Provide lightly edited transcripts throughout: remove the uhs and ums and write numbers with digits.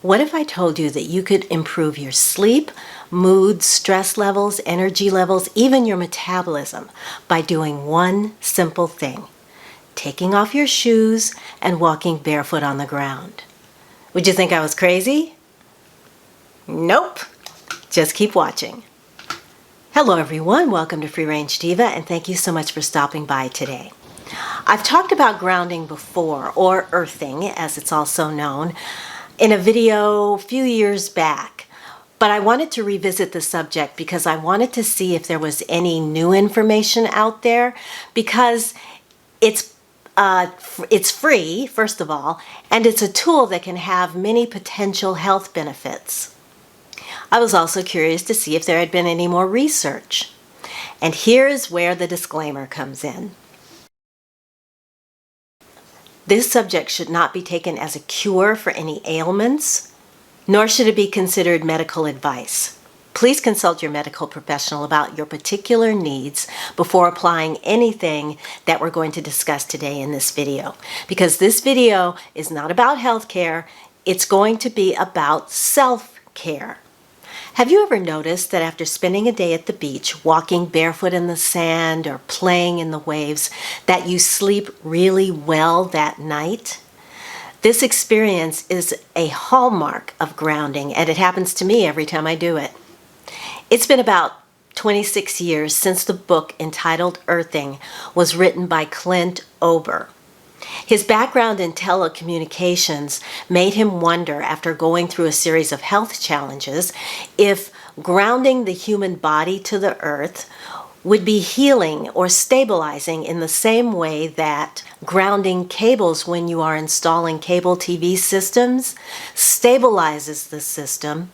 What if I told you that you could improve your sleep, mood, stress levels, energy levels, even your metabolism by doing one simple thing: taking off your shoes and walking barefoot on the ground? Would you think I was crazy? Nope. Just keep watching. Hello everyone, welcome to Free Range Diva, and thank you so much for stopping by today. I've talked about grounding before, or earthing as it's also known, in a video a few years back, but I wanted to revisit the subject because I wanted to see if there was any new information out there, because it's free, first of all, and it's a tool that can have many potential health benefits. I was also curious to see if there had been any more research. And here's where the disclaimer comes in. This subject should not be taken as a cure for any ailments, nor should it be considered medical advice. Please consult your medical professional about your particular needs before applying anything that we're going to discuss today in this video, because this video is not about healthcare, it's going to be about self-care. Have you ever noticed that after spending a day at the beach, walking barefoot in the sand or playing in the waves, that you sleep really well that night? This experience is a hallmark of grounding, and it happens to me every time I do it. It's been about 26 years since the book entitled Earthing was written by Clint Ober. His background in telecommunications made him wonder, after going through a series of health challenges, if grounding the human body to the earth would be healing or stabilizing in the same way that grounding cables when you are installing cable TV systems stabilizes the system,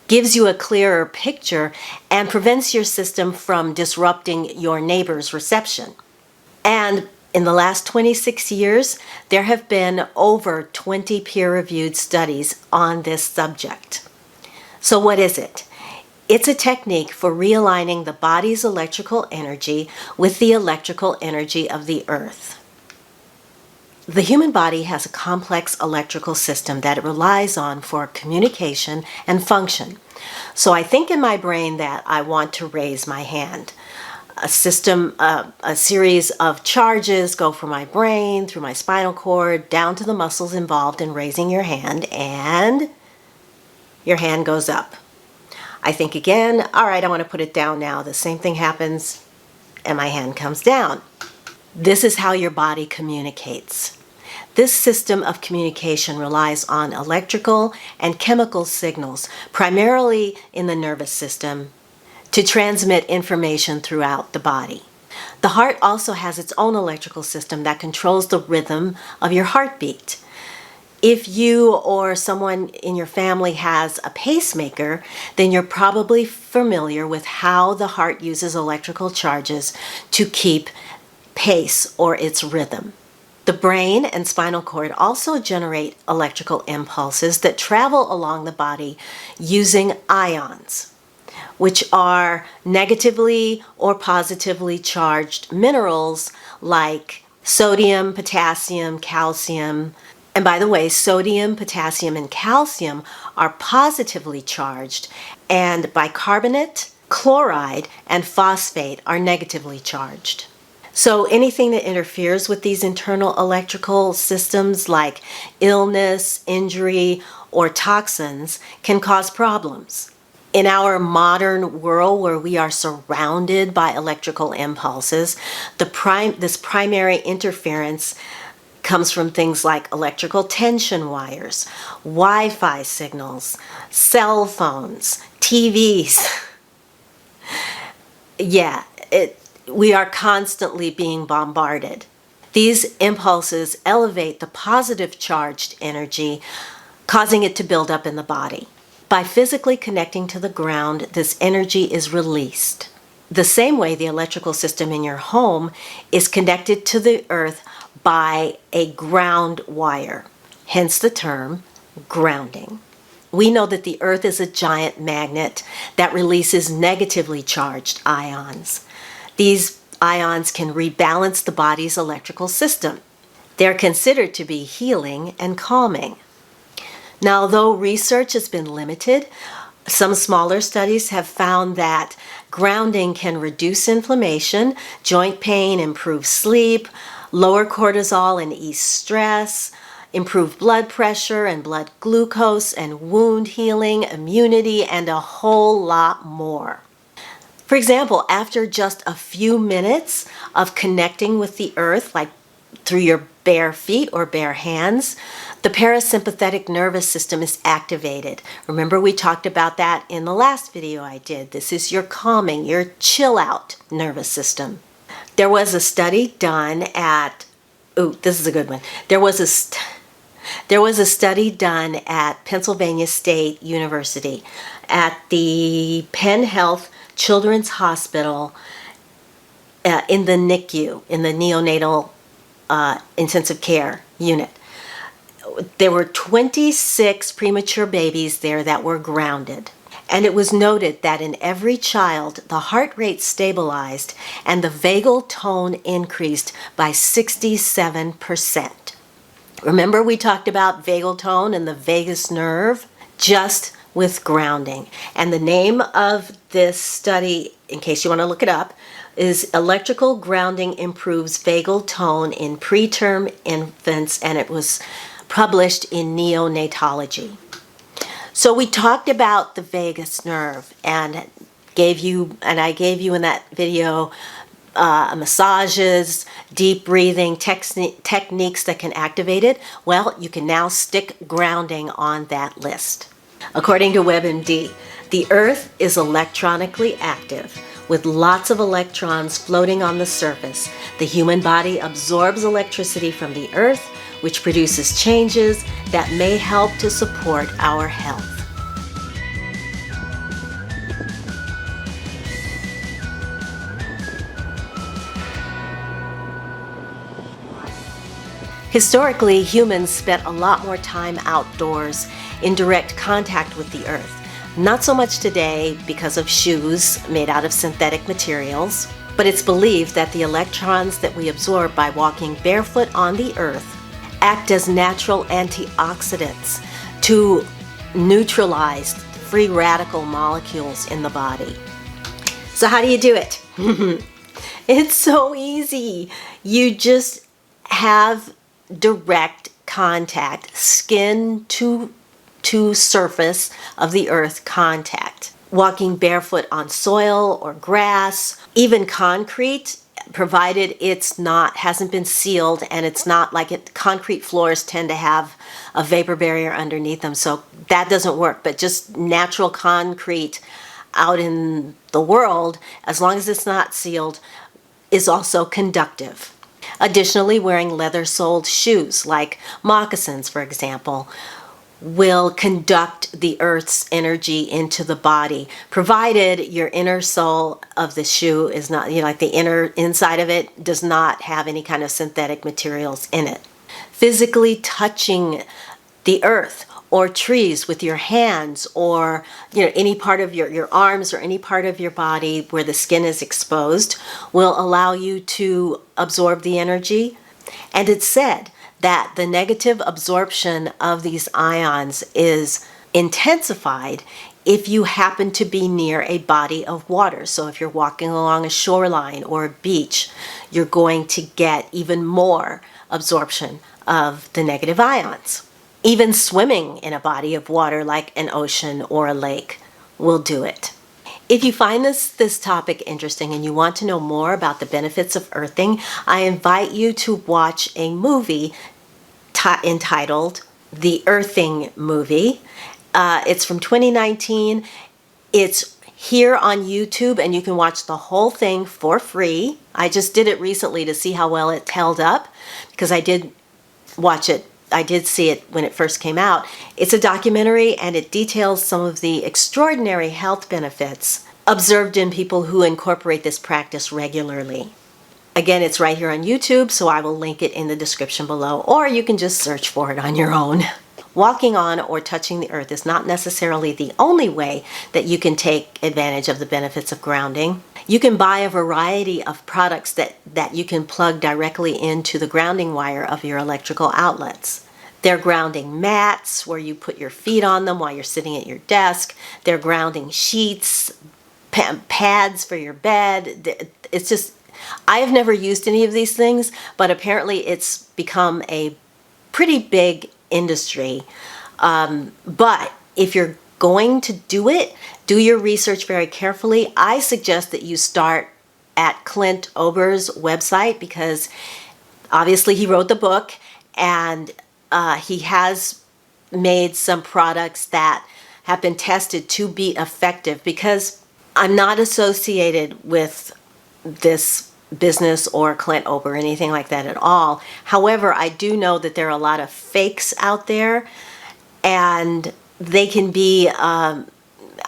gives you a clearer picture, and prevents your system from disrupting your neighbor's reception. And in the last 26 years, there have been over 20 peer-reviewed studies on this subject. So what is it? It's a technique for realigning the body's electrical energy with the electrical energy of the earth. The human body has a complex electrical system that it relies on for communication and function. So I think in my brain that I want to raise my hand. A series of charges go from my brain, through my spinal cord, down to the muscles involved in raising your hand, and your hand goes up. I think again, all right, I want to put it down now. The same thing happens, and my hand comes down. This is how your body communicates. This system of communication relies on electrical and chemical signals, primarily in the nervous system, to transmit information throughout the body. The heart also has its own electrical system that controls the rhythm of your heartbeat. If you or someone in your family has a pacemaker, then you're probably familiar with how the heart uses electrical charges to keep pace or its rhythm. The brain and spinal cord also generate electrical impulses that travel along the body using ions, which are negatively or positively charged minerals like sodium, potassium, calcium. And by the way, sodium, potassium, and calcium are positively charged, and bicarbonate, chloride, and phosphate are negatively charged. So anything that interferes with these internal electrical systems, like illness, injury, or toxins, can cause problems. In our modern world, where we are surrounded by electrical impulses, this primary interference comes from things like electrical tension wires, Wi-Fi signals, cell phones, TVs. We are constantly being bombarded. These impulses elevate the positive charged energy, causing it to build up in the body. By physically connecting to the ground, this energy is released. The same way the electrical system in your home is connected to the earth by a ground wire, hence the term grounding. We know that the earth is a giant magnet that releases negatively charged ions. These ions can rebalance the body's electrical system. They're considered to be healing and calming. Now, although research has been limited, some smaller studies have found that grounding can reduce inflammation, joint pain, improve sleep, lower cortisol and ease stress, improve blood pressure and blood glucose and wound healing, immunity, and a whole lot more. For example, after just a few minutes of connecting with the earth, like through your bare feet or bare hands, the parasympathetic nervous system is activated. Remember, we talked about that in the last video I did. This is your calming, your chill out nervous system. There was a study done at, this is a good one. There was a study done at Pennsylvania State University at the Penn Health Children's Hospital in the NICU, in the neonatal intensive care unit. There were 26 premature babies there that were grounded. And it was noted that in every child, the heart rate stabilized and the vagal tone increased by 67%. Remember, we talked about vagal tone and the vagus nerve just with grounding. And the name of this study, in case you want to look it up, is Electrical Grounding Improves Vagal Tone in Preterm Infants, and it was published in Neonatology. So we talked about the vagus nerve and I gave you in that video massages, deep breathing techniques that can activate it. Well, you can now stick grounding on that list. According to WebMD, the Earth is electronically active with lots of electrons floating on the surface. The human body absorbs electricity from the Earth, which produces changes that may help to support our health. Historically, humans spent a lot more time outdoors in direct contact with the earth. Not so much today because of shoes made out of synthetic materials, but it's believed that the electrons that we absorb by walking barefoot on the earth act as natural antioxidants to neutralize free radical molecules in the body. So how do you do it? It's so easy. You just have direct contact, skin to surface of the earth contact. Walking barefoot on soil or grass, even concrete, provided hasn't been sealed and it's not like concrete floors tend to have a vapor barrier underneath them, so that doesn't work. But just natural concrete out in the world, as long as it's not sealed, is also conductive. Additionally, wearing leather-soled shoes, like moccasins, for example, will conduct the earth's energy into the body, provided your inner sole of the shoe is not, like the inside of it does not have any kind of synthetic materials in it. Physically touching the earth or trees with your hands, or any part of your arms or any part of your body where the skin is exposed, will allow you to absorb the energy. And it's said that the negative absorption of these ions is intensified if you happen to be near a body of water. So if you're walking along a shoreline or a beach, you're going to get even more absorption of the negative ions. Even swimming in a body of water like an ocean or a lake will do it. If you find this topic interesting and you want to know more about the benefits of earthing, I invite you to watch a movie entitled The Earthing Movie. It's from 2019. It's here on YouTube and you can watch the whole thing for free. I just did it recently to see how well it held up because I did see it when it first came out. It's a documentary and it details some of the extraordinary health benefits observed in people who incorporate this practice regularly. Again, it's right here on YouTube, so I will link it in the description below, or you can just search for it on your own. Walking on or touching the earth is not necessarily the only way that you can take advantage of the benefits of grounding. You can buy a variety of products that you can plug directly into the grounding wire of your electrical outlets. They're grounding mats where you put your feet on them while you're sitting at your desk. They're grounding sheets, pads for your bed. It's just, I have never used any of these things, but apparently it's become a pretty big industry. But if you're going to do it, do your research very carefully. I suggest that you start at Clint Ober's website, because obviously he wrote the book, and he has made some products that have been tested to be effective. Because I'm not associated with this business or Clint Ober or anything like that at all. However, I do know that there are a lot of fakes out there, and they can be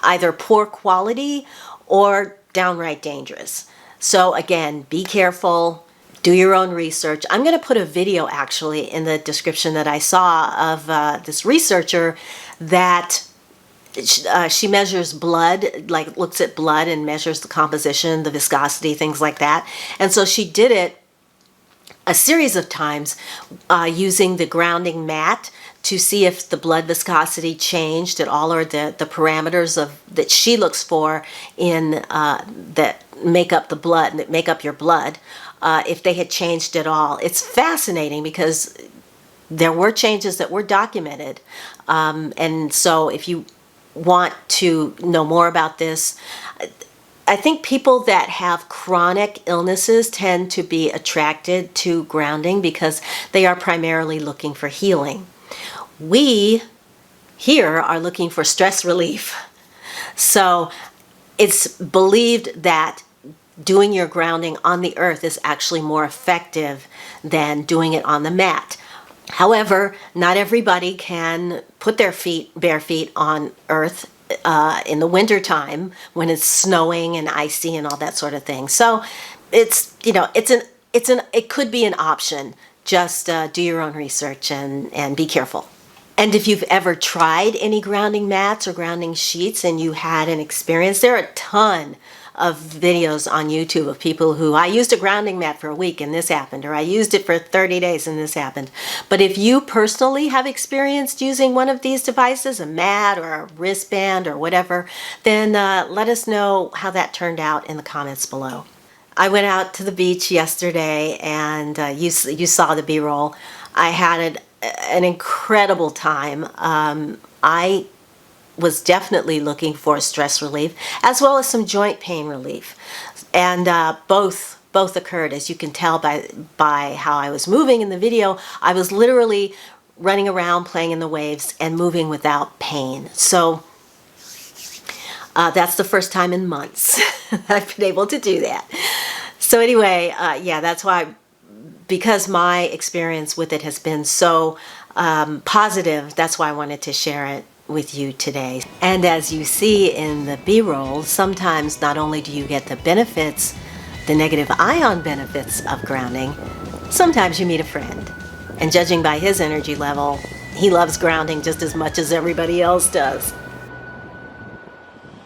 either poor quality or downright dangerous. So again, be careful, do your own research. I'm going to put a video actually in the description that I saw of this researcher that she measures blood, like looks at blood and measures the composition, the viscosity, things like that. And so she did it a series of times using the grounding mat to see if the blood viscosity changed at all, or the parameters of that she looks for in that make up the blood, that make up your blood, if they had changed at all. It's fascinating because there were changes that were documented. And so if you want to know more about this, I think people that have chronic illnesses tend to be attracted to grounding because they are primarily looking for healing. We here are looking for stress relief. So it's believed that doing your grounding on the earth is actually more effective than doing it on the mat. However, not everybody can put their bare feet on earth in the winter time when it's snowing and icy and all that sort of thing. So it's, it could be an option. Just do your own research and be careful. And if you've ever tried any grounding mats or grounding sheets and you had an experience, there are a ton of videos on YouTube of people who, I used a grounding mat for a week and this happened, or I used it for 30 days and this happened. But if you personally have experienced using one of these devices, a mat or a wristband or whatever, then let us know how that turned out in the comments below. I went out to the beach yesterday, and you saw the B-roll. I had an incredible time. I was definitely looking for stress relief as well as some joint pain relief, and both occurred, as you can tell by how I was moving in the video. I was literally running around, playing in the waves, and moving without pain. So that's the first time in months that I've been able to do that. So anyway, yeah, that's why, because my experience with it has been so positive, that's why I wanted to share it with you today. And as you see in the B-roll, sometimes not only do you get the benefits, the negative ion benefits of grounding, sometimes you meet a friend. And judging by his energy level, he loves grounding just as much as everybody else does.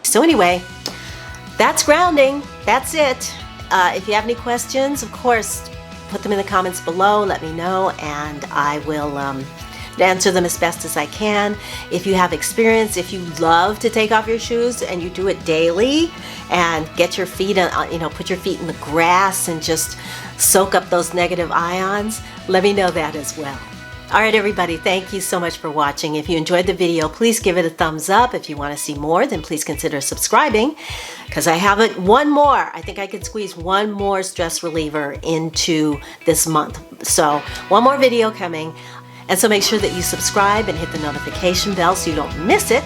So anyway, that's grounding. That's it. If you have any questions, of course, put them in the comments below. Let me know, and I will answer them as best as I can. If you have experience, if you love to take off your shoes and you do it daily and get your feet, put your feet in the grass and just soak up those negative ions, let me know that as well. All right, everybody, thank you so much for watching. If you enjoyed the video, please give it a thumbs up. If you want to see more, then please consider subscribing, because I have one more. I think I could squeeze one more stress reliever into this month. So one more video coming. And so make sure that you subscribe and hit the notification bell so you don't miss it.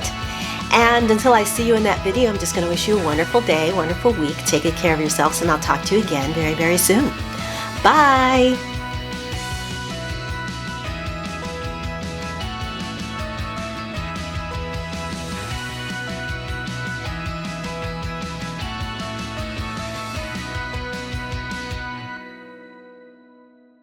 And until I see you in that video, I'm just going to wish you a wonderful day, wonderful week. Take good care of yourselves, and I'll talk to you again very, very soon. Bye.